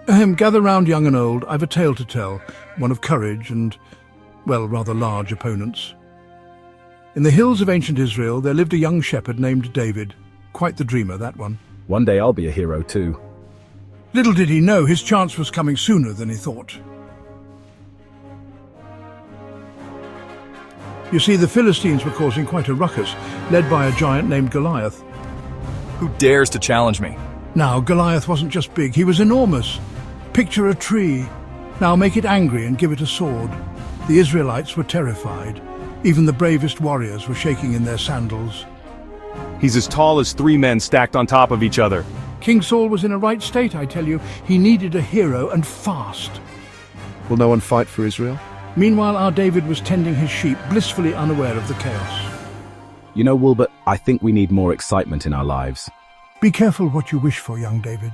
Gather round, young and old. I've a tale to tell, one of courage and, well, rather large opponents. In the hills of ancient Israel, there lived a young shepherd named David. Quite the dreamer, that one. One day I'll be a hero too. Little did he know his chance was coming sooner than he thought. You see, the Philistines were causing quite a ruckus, led by a giant named Goliath. Who dares to challenge me? Now, Goliath wasn't just big, he was enormous. Picture a tree. Now make it angry and give it a sword. The Israelites were terrified. Even the bravest warriors were shaking in their sandals. He's as tall as 3 men stacked on top of each other. King Saul was in a right state, I tell you. He needed a hero, and fast. Will no one fight for Israel? Meanwhile, our David was tending his sheep, blissfully unaware of the chaos. You know, Wilbert, I think we need more excitement in our lives. Be careful what you wish for, young David.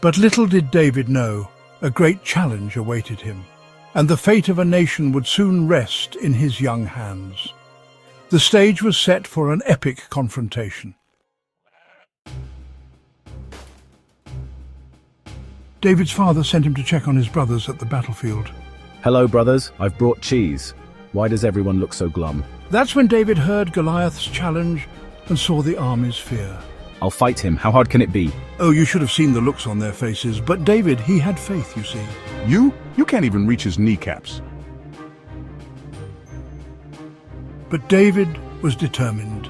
But little did David know, a great challenge awaited him, and the fate of a nation would soon rest in his young hands. The stage was set for an epic confrontation. David's father sent him to check on his brothers at the battlefield. Hello, brothers. I've brought cheese. Why does everyone look so glum? That's when David heard Goliath's challenge and saw the army's fear. I'll fight him. How hard can it be? Oh, you should have seen the looks on their faces. But David, he had faith, you see. You can't even reach his kneecaps. But David was determined.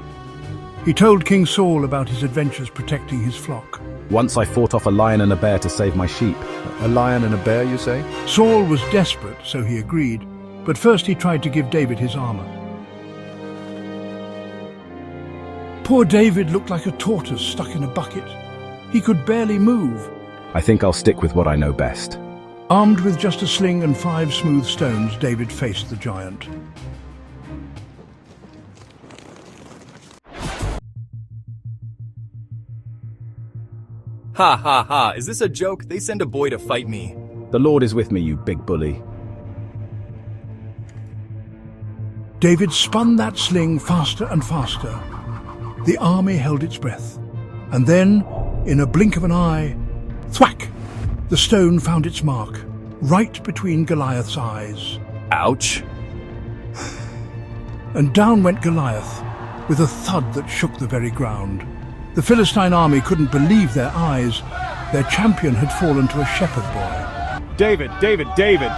He told King Saul about his adventures protecting his flock. Once I fought off a lion and a bear to save my sheep. A lion and a bear, you say? Saul was desperate, so he agreed. But first he tried to give David his armor. Poor David looked like a tortoise stuck in a bucket. He could barely move. I think I'll stick with what I know best. Armed with just a sling and 5 smooth stones, David faced the giant. Ha ha ha, is this a joke? They send a boy to fight me. The Lord is with me, you big bully. David spun that sling faster and faster. The army held its breath. And then, in a blink of an eye, thwack! The stone found its mark, right between Goliath's eyes. Ouch. And down went Goliath, with a thud that shook the very ground. The Philistine army couldn't believe their eyes. Their champion had fallen to a shepherd boy. David!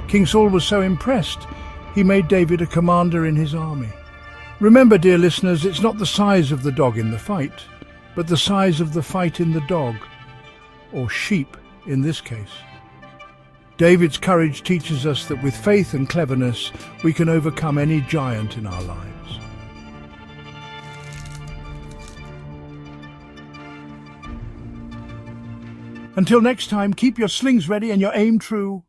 King Saul was so impressed, he made David a commander in his army. Remember, dear listeners, it's not the size of the dog in the fight, but the size of the fight in the dog, or sheep in this case. David's courage teaches us that with faith and cleverness, we can overcome any giant in our lives. Until next time, keep your slings ready and your aim true.